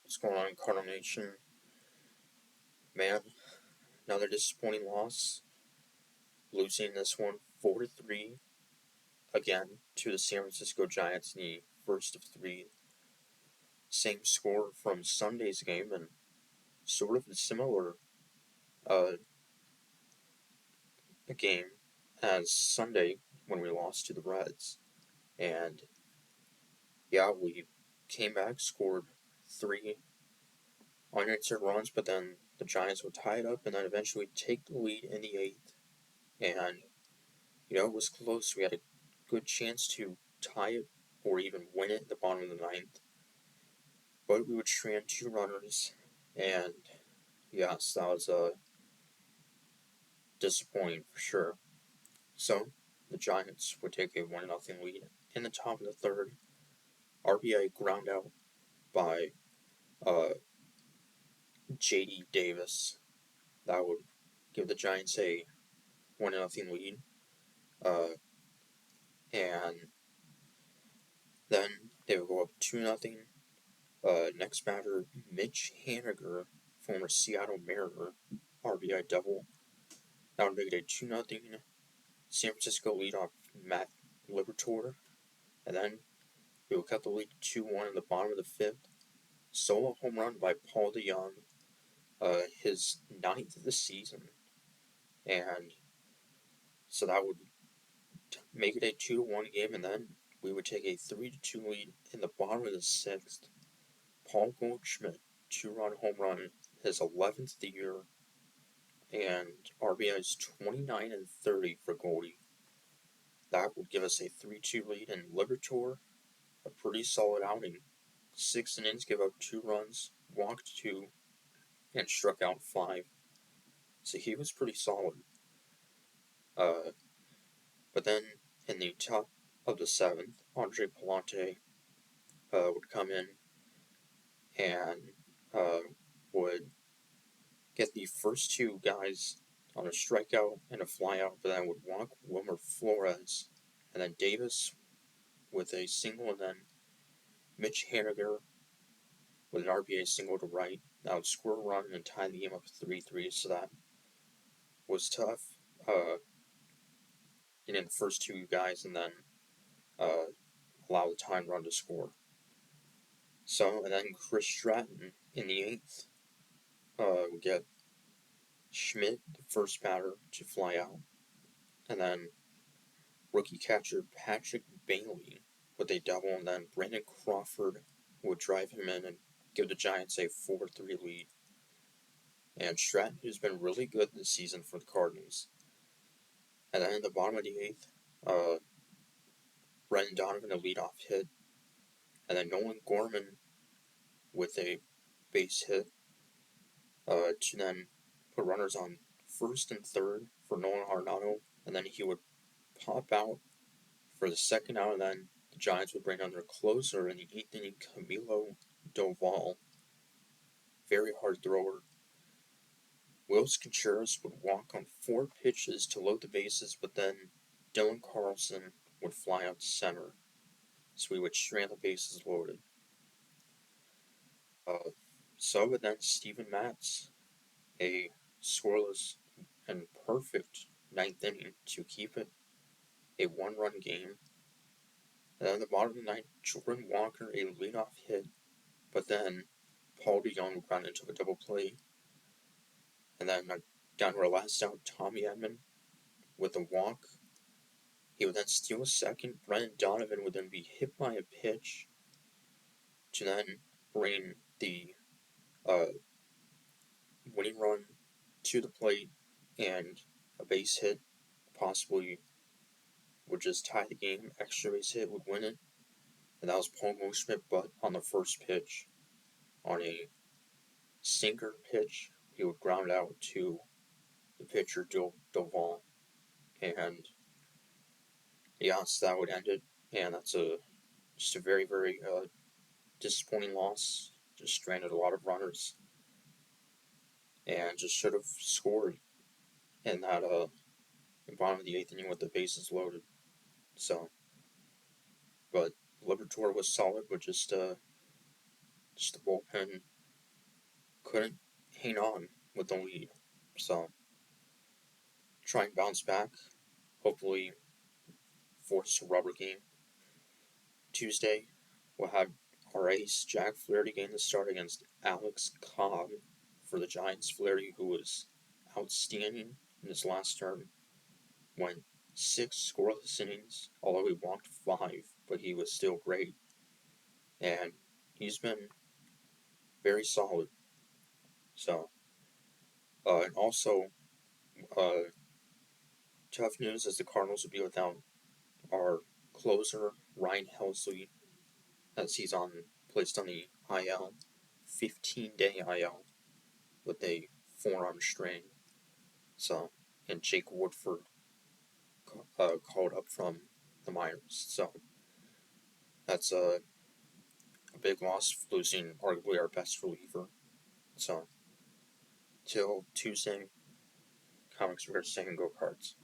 What's going on, Cardinal Nation? Man, another disappointing loss. Losing this one 4-3 again to the San Francisco Giants in the first of three. Same score from Sunday's game and sort of a similar uh, game as Sunday when we lost to the Reds. And yeah, we came back, scored three unanswered runs, but then the Giants would tie it up and then eventually take the lead in the eighth. And it was close. We had a good chance to tie it or even win it at the bottom of the ninth. But we would strand two runners, and yes, that was disappointing for sure. So the Giants would take a 1-0 lead in the top of the third. RBI ground out by J.D. Davis. That would give the Giants a 1-0 lead. And then they would go up 2-0. Next batter, Mitch Haniger, former Seattle Mariner, RBI double. That would make it a 2-0 San Francisco leadoff Matt Liberatore. And then we will cut the lead 2-1 in the bottom of the fifth. Solo home run by Paul DeYoung, his ninth of the season. And so that would make it a 2-1 game, and then we would take a 3-2 lead in the bottom of the sixth. Paul Goldschmidt, two-run home run, his 11th of the year, and RBIs 29 and 30 for Goldie. That would give us a 3-2 lead, and Liberatore, a pretty solid outing. 6 innings, give up 2 runs, walked 2, and struck out 5. So he was pretty solid. But then in the top of the seventh, Andre Palante would come in and would get the first two guys on a strikeout and a flyout, but then would walk Wilmer Flores, and then Davis with a single, and then Mitch Haniger with an RBI single to right. That would score a run and tie the game up 3-3, so that was tough. Getting the first two guys and then allow the tying run to score. So, and then Chris Stratton in the eighth would get Schmidt, the first batter, to fly out. And then rookie catcher Patrick Bailey with a double, and then Brandon Crawford would drive him in and give the Giants a 4-3 lead. And Stratton, who's been really good this season for the Cardinals. And then in the bottom of the eighth, Brendan Donovan a leadoff hit, and then Nolan Gorman with a base hit to then put runners on first and third for Nolan Arenado, and then he would pop out for the second out, and then the Giants would bring on their closer in the eighth inning, Camilo Doval. Very hard thrower. Wills Contreras would walk on 4 pitches to load the bases, but then Dylan Carlson would fly out to center, so we would strand the bases loaded. But then Steven Matz, a scoreless and perfect ninth inning to keep it a 1-run game. And then at the bottom of the ninth, Jordan Walker a leadoff hit, but then Paul DeYoung would run into a double play. And then down to our last out, Tommy Edman with a walk. He would then steal a second. Brendan Donovan would then be hit by a pitch to then bring the winning run to the plate, and a base hit possibly would just tie the game. Extra base hit would win it, and that was Paul Goldschmidt, but on the first pitch, on a sinker pitch, he would ground out to the pitcher, Doval, and yes, that would end it, and that's just a very, very disappointing loss. Just stranded a lot of runners, and just should have scored in that bottom of the eighth inning with the bases loaded. So, but Liberatore was solid, but just the bullpen couldn't hang on with the lead. So, try and bounce back. Hopefully, force a rubber game. Tuesday, we'll have our ace Jack Flaherty getting the start against Alex Cobb for the Giants. Flaherty, who was outstanding in his last term, went 6 scoreless innings, although he walked 5, but he was still great. And he's been very solid. So, and also, uh, tough news is the Cardinals will be without our closer, Ryan Helsley, as he's placed on the IL, 15-day IL with a forearm strain. So, and Jake Woodford called up from the minors. So, that's a big loss, losing arguably our best reliever. So, till Tuesday, Comics Rare Second Go Cards.